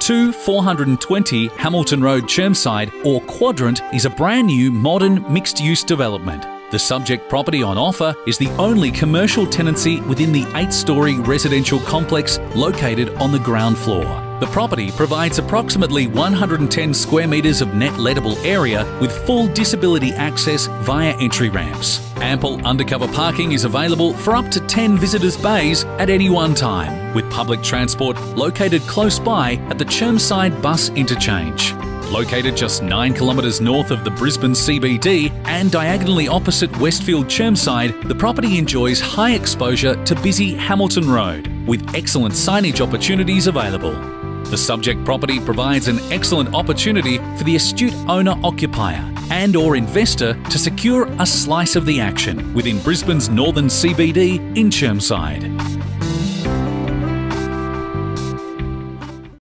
2 420 Hamilton Road, Chermside, or Quadrant, is a brand new modern mixed-use development. The subject property on offer is the only commercial tenancy within the 8-storey residential complex located on the ground floor. The property provides approximately 110 square metres of net lettable area with full disability access via entry ramps. Ample undercover parking is available for up to 10 visitors' bays at any one time, with public transport located close by at the Chermside bus interchange. Located just 9 kilometres north of the Brisbane CBD and diagonally opposite Westfield Chermside, the property enjoys high exposure to busy Hamilton Road, with excellent signage opportunities available. The subject property provides an excellent opportunity for the astute owner-occupier and/or investor to secure a slice of the action within Brisbane's northern CBD in Chermside.